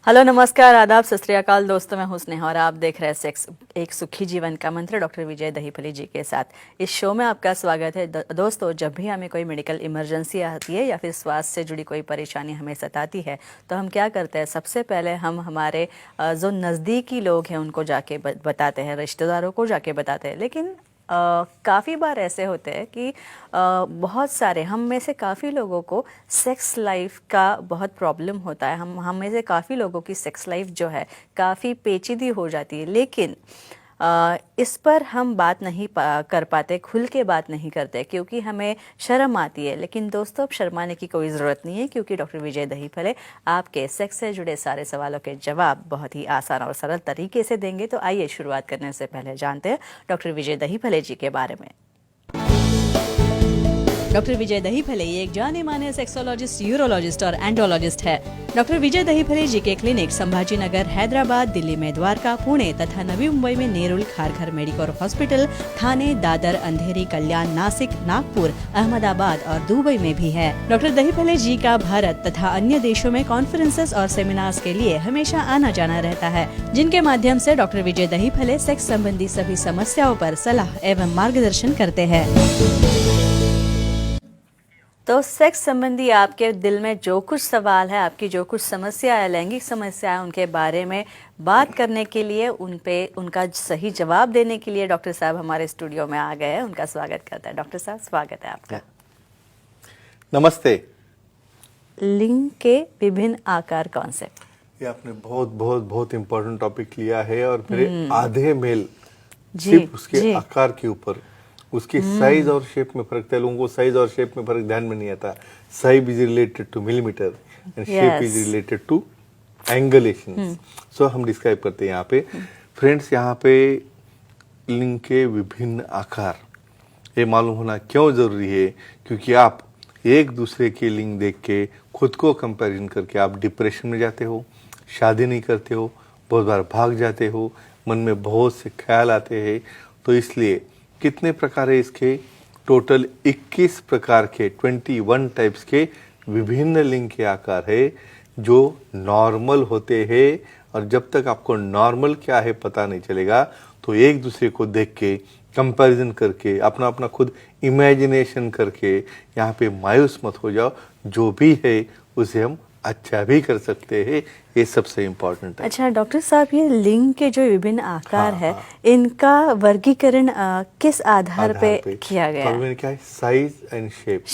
Hello, नमस्कार, आदाब, सत श्री अकाल दोस्तों। मैं हूं स्नेहा और आप देख रहे हैं सेक्स एक सुखी जीवन का मंत्र डॉक्टर विजय दहीफली जी के साथ। इस शो में आपका स्वागत है। दोस्तों, जब भी हमें कोई मेडिकल इमरजेंसी आती है या फिर स्वास्थ्य से जुड़ी कोई परेशानी हमें सताती है तो हम क्या करते हैं, सबसे पहले हम हमारे जो नज़दीकी लोग हैं उनको जाके बताते हैं, रिश्तेदारों को जाके बताते हैं। लेकिन काफ़ी बार ऐसे होते हैं कि बहुत सारे हम में से काफ़ी लोगों को सेक्स लाइफ का बहुत प्रॉब्लम होता है। हम में से काफ़ी लोगों की सेक्स लाइफ जो है काफ़ी पेचीदी हो जाती है, लेकिन इस पर हम बात नहीं कर पाते, खुल के बात नहीं करते क्योंकि हमें शर्म आती है। लेकिन दोस्तों, अब शर्माने की कोई ज़रूरत नहीं है क्योंकि डॉक्टर विजय दहीफले आपके सेक्स से जुड़े सारे सवालों के जवाब बहुत ही आसान और सरल तरीके से देंगे। तो आइए शुरुआत करने से पहले जानते हैं डॉक्टर विजय दहीफले जी के बारे में। डॉक्टर विजय दहीफले एक जाने माने सेक्सोलॉजिस्ट, यूरोलॉजिस्ट और एंडोलॉजिस्ट है। डॉक्टर विजय दहीफले जी के क्लिनिक संभाजी नगर, हैदराबाद, दिल्ली में द्वारका, पुणे तथा नवी मुंबई में नेरुल, खारघर मेडिकोर हॉस्पिटल, थाने, दादर, अंधेरी, कल्याण, नासिक, नागपुर, अहमदाबाद और दुबई में भी है। डॉक्टर दहीफले जी का भारत तथा अन्य देशों में कॉन्फ्रेंसेस और सेमिनार्स के लिए हमेशा आना जाना रहता है, जिनके माध्यम से डॉक्टर विजय दहीफले सेक्स संबंधी सभी समस्याओं पर सलाह एवं मार्गदर्शन करते हैं। तो सेक्स संबंधी आपके दिल में जो कुछ सवाल है, आपकी जो कुछ समस्या है, लैंगिक समस्या है, उनके बारे में बात करने के लिए, उनका सही जवाब देने के लिए डॉक्टर साहब हमारे स्टूडियो में आ गए हैं। उनका स्वागत करते हैं। डॉक्टर साहब, स्वागत है आपका। नमस्ते। लिंग के विभिन्न आकार कौन से? ये आपने बहुत बहुत बहुत इम्पोर्टेंट टॉपिक लिया है और मेरे आधे मेल सिर्फ उसके आकार के ऊपर, उसकी साइज और शेप में फर्क था। लोगों को साइज और शेप में फर्क ध्यान में नहीं आता। Size is related to millimetre and shape is related to angulation. So हम डिस्क्राइब करते हैं यहाँ पे। फ्रेंड्स, यहाँ पे लिंग के विभिन्न आकार ये मालूम होना क्यों जरूरी है? क्योंकि आप एक दूसरे की लिंग देख के खुद को कंपैरिजन करके आप डिप्रेशन में जाते हो, शादी नहीं करते हो, बहुत बार भाग जाते हो, मन में बहुत से ख्याल आते हैं। तो इसलिए कितने प्रकार है इसके? टोटल 21 प्रकार के 21 टाइप्स के विभिन्न लिंग के आकार है जो नॉर्मल होते हैं। और जब तक आपको नॉर्मल क्या है पता नहीं चलेगा तो एक दूसरे को देख के कंपैरिजन करके अपना अपना खुद इमेजिनेशन करके यहाँ पे मायूस मत हो जाओ। जो भी है उसे हम अच्छा भी कर सकते हैं, ये सबसे इम्पोर्टेंट है। अच्छा डॉक्टर साहब, ये लिंग के जो विभिन्न आकार है, इनका वर्गीकरण किस आधार पे किया गया है? क्या है? Size and shape.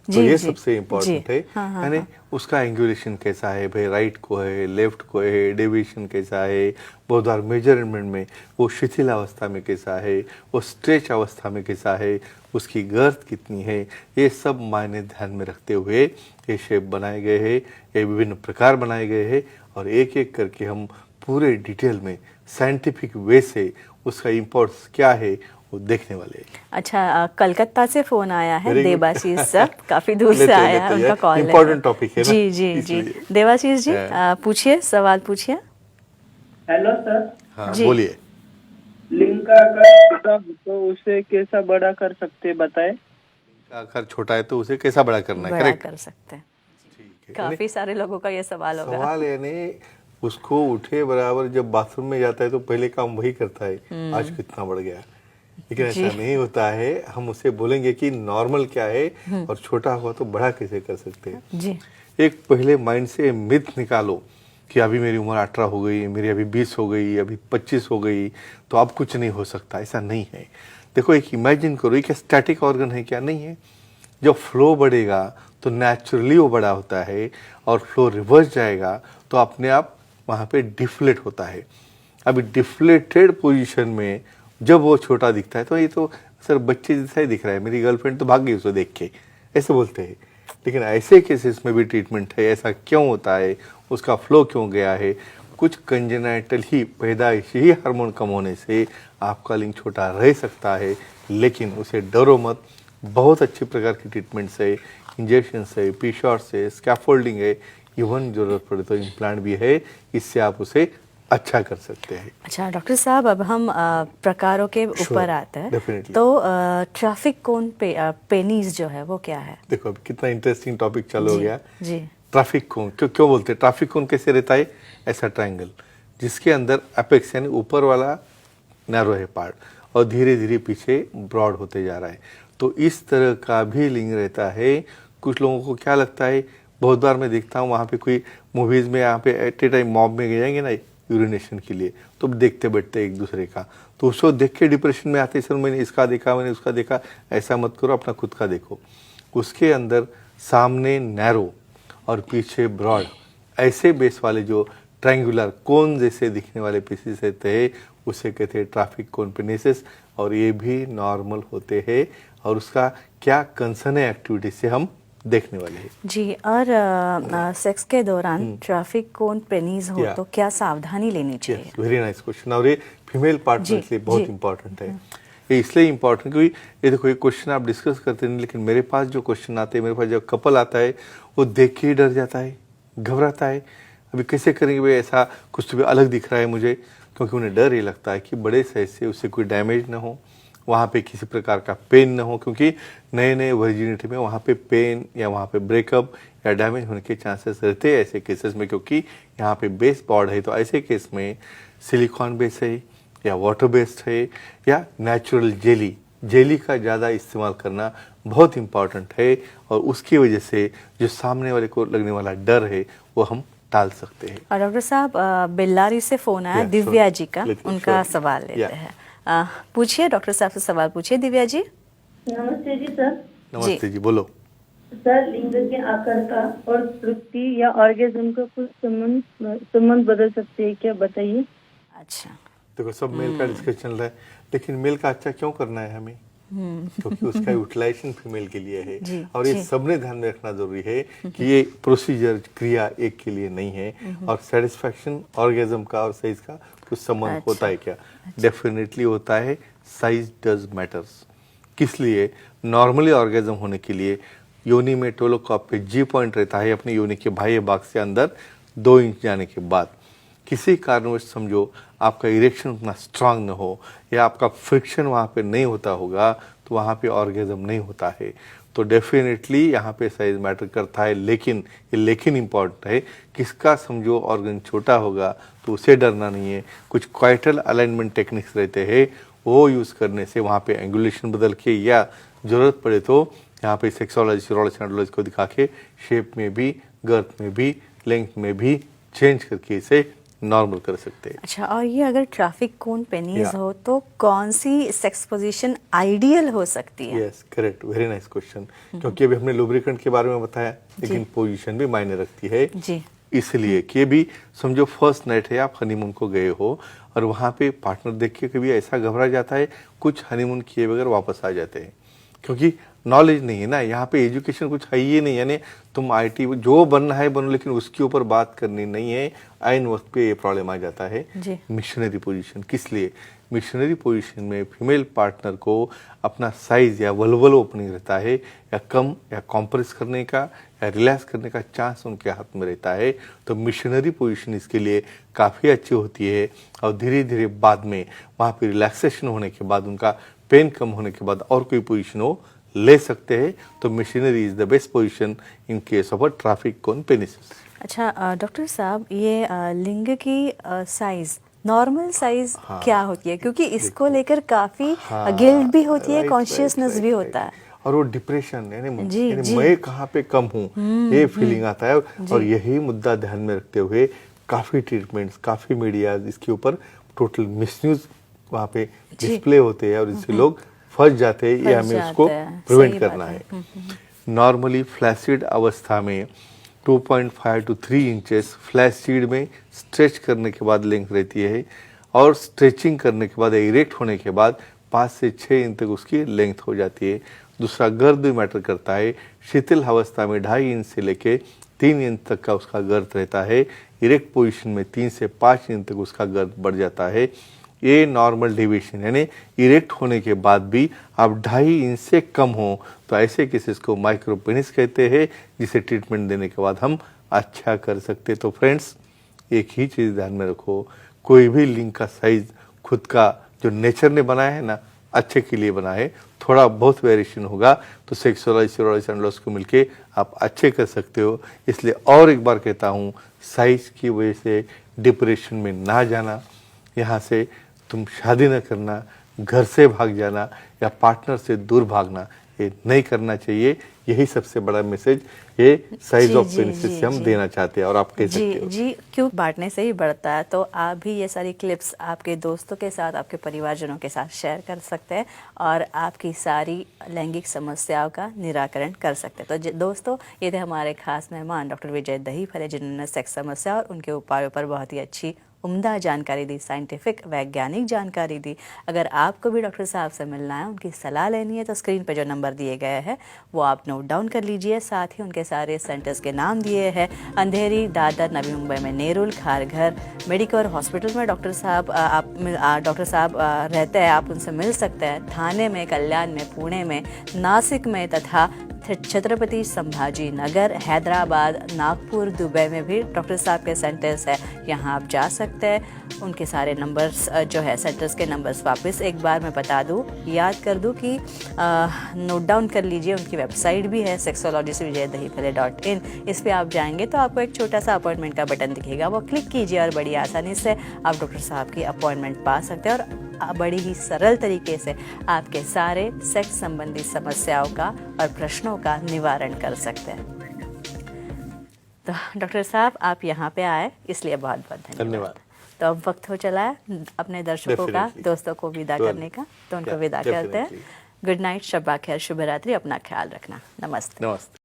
जी, ये जी, सबसे इम्पोर्टेंट है। यानी उसका एंगुलेशन कैसा है, भाई राइट को है, लेफ्ट को है, डेविएशन कैसा है, बहुत बार मेजरमेंट में वो शिथिल अवस्था में कैसा है, वो स्ट्रेच अवस्था में कैसा है, उसकी गर्थ कितनी है, ये सब मायने ध्यान में रखते हुए ये शेप बनाए गए हैं, ये विभिन्न प्रकार बनाए गए हैं और एक एक करके हम पूरे डिटेल में साइंटिफिक वे से उसका इम्पोर्टेंस क्या है वो देखने वाले हैं। अच्छा, कलकत्ता से फोन आया है, देवाशीष सर काफी दूर से आया है, उनका कॉल है। इम्पोर्टेंट टॉपिक है ना? जी जी जी, देवाशीष जी पूछिए, सवाल पूछिए। Hello sir. हाँ, बोलिए। लिंग का आकार छोटा हो तो उसे कैसा बड़ा कर सकते बताएं? आकार छोटा है तो उसे कैसा बड़ा करना है? बड़ा कर सकते हैं। काफी सारे लोगों का ये सवाल होगा। सवाल यानी उसको उठे बराबर जब बाथरूम में जाता है तो पहले काम वही करता है, आज कितना बढ़ गया। लेकिन ऐसा नहीं होता है। हम उसे बोलेंगे कि नॉर्मल क्या है और छोटा हुआ तो बड़ा कैसे कर सकते हैं जी। एक पहले माइंड से मिथ निकालो कि अभी मेरी उम्र 18 हो गई, मेरी अभी 20 हो गई, अभी 25 हो गई तो अब कुछ नहीं हो सकता। ऐसा नहीं है। देखो, एक इमेजिन करो, एक स्टैटिक ऑर्गन है क्या? नहीं है। जब फ्लो बढ़ेगा तो नेचुरली वो बड़ा होता है और फ्लो रिवर्स जाएगा तो अपने आप वहाँ पे डिफ्लेट होता है। अभी डिफ्लेटेड पोजीशन में जब वो छोटा दिखता है तो ये तो सर बच्चे जैसा ही दिख रहा है, मेरी गर्लफ्रेंड तो भाग गई उसे देख के, ऐसे बोलते हैं। लेकिन ऐसे केसेस में भी ट्रीटमेंट है। ऐसा क्यों होता है? उसका फ्लो क्यों गया है? कुछ कंजेनाइटल ही, पैदाइशी ही हार्मोन कम होने से आपका लिंग छोटा रह सकता है। लेकिन उसे डरो मत, बहुत अच्छी प्रकार की ट्रीटमेंट है, इंजेक्शन है, पी शॉट्स है, स्कैफोल्डिंग है, इवन जरूरत पड़े तो इम्प्लांट भी है। इससे आप उसे अच्छा कर सकते हैं। अच्छा डॉक्टर साहब, अब हम प्रकारों के ऊपर आते हैं। Definitely. तो ट्रैफिक कोन पेनीज जो है वो क्या है? देखो अब कितना इंटरेस्टिंग टॉपिक चालू हो गया। जी। ट्रैफिक कोन क्यों बोलते हैं ट्रैफिक कोन कैसे रहता है? ऐसा ट्रायंगल जिसके अंदर एपेक्स यानी ऊपर वाला नैरो है पार्ट और धीरे धीरे पीछे ब्रॉड होते जा रहा है। तो इस तरह का भी लिंग रहता है। कुछ लोगों को क्या लगता है, बहुत बार मैं देखता हूँ वहाँ पे कोई मूवीज़ में यहाँ पे एट ए टाइम मॉब में जाएंगे ना यूरिनेशन के लिए, तो देखते बैठते एक दूसरे का, तो उसको देख के डिप्रेशन में आते, सर मैंने इसका देखा मैंने उसका देखा। ऐसा मत करो, अपना खुद का देखो। उसके अंदर सामने नैरो और पीछे ब्रॉड ऐसे बेस वाले जो ट्रायंगुलर कोन जैसे दिखने वाले पीसेस रहते हैं उसे कहते हैं ट्रैफिक कोन पेनिसेस, और ये भी नॉर्मल होते हैं। और उसका क्या कंसर्न है एक्टिविटी से हम देखने वाले हैं। जी, और सेक्स के दौरान ट्रैफिक कोन पेनिस हो तो क्या सावधानी लेनी चाहिए? वेरी नाइस क्वेश्चन, और ये फीमेल पार्टनर के लिए बहुत इंपॉर्टेंट है। ये इसलिए इम्पॉर्टेंट क्योंकि ये देखो, ये क्वेश्चन आप डिस्कस करते नहीं, लेकिन मेरे पास जो क्वेश्चन आते हैं, मेरे पास जब कपल आता है वो देख के ही डर जाता है, घबराता है, अभी कैसे करेंगे भाई, ऐसा कुछ तो भी अलग दिख रहा है मुझे, क्योंकि उन्हें डर ये लगता है कि बड़े साइज से उससे कोई डैमेज ना हो, वहाँ पे किसी प्रकार का पेन ना हो, क्योंकि नए नए वर्जिनिटी में वहाँ पे पेन या वहाँ पे ब्रेकअप या डैमेज होने के चांसेस रहते हैं ऐसे केसेस में, क्योंकि यहाँ पे बेस बॉर्ड है। तो ऐसे केस में सिलिकॉन बेस है या वाटर बेस्ड है या नेचुरल जेली का ज़्यादा इस्तेमाल करना बहुत इम्पॉर्टेंट है, और उसकी वजह से जो सामने वाले को लगने वाला डर है वो हम टाल सकते हैं। और डॉक्टर साहब, बेल्लारी से फोन आया दिव्या जी का, उनका सवाल लेते हैं। पूछिए डॉक्टर साहब से सवाल पूछिए। दिव्या जी। नमस्ते जी सर। नमस्ते जी, बोलो। सर, लिंग के आकार का और तृप्ति या ऑर्गेज्म का कुछ संबंध बदल सकते हैं क्या, बताइए। अच्छा, देखो सब मेल का डिस्कशन चल रहा है, लेकिन मेल का अच्छा क्यों करना है हमें, क्योंकि उसका यूटिलाइजेशन फीमेल के लिए है। और ये सबने ध्यान में रखना जरूरी है कि ये प्रोसीजर क्रिया एक के लिए नहीं है, और सेटिस्फैक्शन ऑर्गेज्म का और साइज का कुछ संबंध होता है क्या? डेफिनेटली होता है। Size does matters. किस लिए? नॉर्मली ऑर्गेज्म होने के लिए योनि में टोलोकॉप पे जी पॉइंट रहता है अपनी योनि के बाह्य भाग से अंदर 2 इंच जाने के बाद। किसी कारणवश समझो आपका इरेक्शन उतना स्ट्रांग न हो या आपका फ्रिक्शन वहाँ पे नहीं होता होगा, तो वहाँ पे ऑर्गेज्म नहीं होता है। तो डेफिनेटली यहाँ पे साइज मैटर करता है, लेकिन इम्पॉर्टेंट है, किसका समझो ऑर्गन छोटा होगा तो उसे डरना नहीं है। कुछ क्वाइटल अलाइनमेंट टेक्निक्स रहते हैं, वो यूज़ करने से वहाँ पे एंगुलेशन बदल के या ज़रूरत पड़े तो यहाँ पे सेक्सोलॉजी सीरोलॉजी एंड्रोलॉजी को दिखा के शेप में भी, गर्थ में भी, लेंथ में भी चेंज करके इसे नॉर्मल कर सकते हैं। अच्छा, और ये अगर ट्रैफिक कोन पेनिस हो तो कौन सी सेक्स पोजीशन आइडियल हो सकती है? Yes, correct, very nice question. क्योंकि अभी हमने लुब्रिकेंट के बारे में बताया, लेकिन पोजीशन भी मायने रखती है जी। इसलिए कि भी समझो फर्स्ट नाइट है, आप हनीमून को गए हो और वहाँ पे पार्टनर देख के कभी ऐसा घबरा जाता है, कुछ हनीमून किए बगैर वापस आ जाते हैं, क्योंकि नॉलेज नहीं है ना, यहाँ पे एजुकेशन कुछ है ही नहीं। यानी तुम आईटी जो बनना है बनो, लेकिन उसके ऊपर बात करनी नहीं है। आइन वक्त पे ये प्रॉब्लम आ जाता है। मिशनरी पोजीशन किस लिए? मिशनरी पोजीशन में फीमेल पार्टनर को अपना साइज या वल्वल ओपनिंग रहता है, या कम या कॉम्प्रेस करने का या रिलैक्स करने का चांस उनके हाथ में रहता है। तो मिशनरी पोजीशन इसके लिए काफ़ी अच्छी होती है, और धीरे धीरे बाद में वहाँ पे रिलैक्सेशन होने के बाद, उनका पेन कम होने के बाद और कोई पोजीशन हो ले सकते हैं। तो missionary is the best position in case of a traffic cone penis. अच्छा डॉक्टर साहब, ये लिंग की साइज, नॉर्मल साइज क्या होती है? क्योंकि इसको लेकर काफी गिल्ट भी होती है, कॉन्शियसनेस भी होता है, और वो डिप्रेशन यानी मैं कहाँ पे कम हूँ ये फीलिंग आता है। और यही मुद्दा ध्यान में रखते हुए काफी ट्रीटमेंट्स, काफी मीडिया इसके ऊपर टोटल मिसयूज वहाँ पे डिस्प्ले होते हैं, और इससे लोग फंस जाते हैं। ये हमें उसको प्रिवेंट करना है। नॉर्मली फ्लैसिड अवस्था में 2.5 to 3 इंचेस फ्लैसिड में स्ट्रेच करने के बाद लेंथ रहती है, और स्ट्रेचिंग करने के बाद इरेक्ट होने के बाद 5 से 6 इंच तक उसकी लेंथ हो जाती है। दूसरा गर्द भी मैटर करता है। शिथिल अवस्था में 2.5 इंच से लेके 3 इंच तक का उसका गर्द रहता है। इरेक्ट पोजीशन में 3 से 5 इंच तक उसका गर्द बढ़ जाता है। ये नॉर्मल डेविएशन, यानी इरेक्ट होने के बाद भी आप 2.5 इंच से कम हो तो ऐसे केसेस को माइक्रोपेनिस कहते हैं, जिसे ट्रीटमेंट देने के बाद हम अच्छा कर सकते। तो फ्रेंड्स, एक ही चीज़ ध्यान में रखो, कोई भी लिंग का साइज खुद का जो नेचर ने बनाया है ना, अच्छे के लिए बना है। थोड़ा बहुत वेरिएशन होगा तो सेक्सुअल सीरोलॉजी एंड लॉस को मिलके आप अच्छे कर सकते हो। इसलिए और एक बार कहता हूँ, साइज की वजह से डिप्रेशन में ना जाना, यहाँ से तुम शादी न करना, घर से भाग जाना या पार्टनर से दूर भागना, ये नहीं करना चाहिए। यही सबसे बड़ा मैसेज ये साइज जी, ऑफ जी, पेनिस जी, से हम जी। देना चाहते हैं और आप कह सकते जी हो। जी, क्यों बांटने से ही बढ़ता है। तो आप भी ये सारी क्लिप्स आपके दोस्तों के साथ, आपके परिवारजनों के साथ शेयर कर सकते हैं और आपकी सारी लैंगिक समस्याओं का निराकरण कर सकते हैं। तो दोस्तों, ये थे हमारे खास मेहमान डॉक्टर विजय दहीफले, जिन्होंने सेक्स समस्या और उनके उपायों पर बहुत ही अच्छी उम्दा जानकारी दी, साइंटिफिक वैज्ञानिक जानकारी दी। अगर आपको भी डॉक्टर साहब से मिलना है, उनकी सलाह लेनी है, तो स्क्रीन पे जो नंबर दिए गए हैं वो आप नोट डाउन कर लीजिए। साथ ही उनके सारे सेंटर्स के नाम दिए हैं। अंधेरी, दादर, नवी मुंबई में नेरुल, खारघर मेडिकोर हॉस्पिटल में डॉक्टर साहब रहते हैं, आप उनसे मिल सकते हैं। थाने में, कल्याण में, पुणे में, नासिक में तथा छत्रपति संभाजी नगर, हैदराबाद, नागपुर, दुबई में भी डॉक्टर साहब के सेंटर्स है। यहाँ आप जा सकते हैं। उनके सारे नंबर्स जो है, सेंटर्स के नंबर्स वापस एक बार मैं बता दूँ, याद कर दूँ कि नोट डाउन कर लीजिए। उनकी वेबसाइट भी है sexologistvijaydahipale.in। इस पे आप जाएंगे तो आपको एक छोटा सा अपॉइंटमेंट का बटन दिखेगा, वो क्लिक कीजिए और बड़ी आसानी से आप डॉक्टर साहब की अपॉइंटमेंट पा सकते हैं और बड़ी ही सरल तरीके से आपके सारे सेक्स संबंधी समस्याओं का और प्रश्नों का निवारण कर सकते हैं। तो डॉक्टर साहब, आप यहाँ पे आए, इसलिए बहुत बहुत धन्यवाद। तो अब वक्त हो चला है अपने दर्शकों का, Definitely. दोस्तों को विदा करने का, तो उनको विदा करते हैं। गुड नाइट, शब्बा खैर, शुभ रात्रि, अपना ख्याल रखना। नमस्ते। नमस्ते।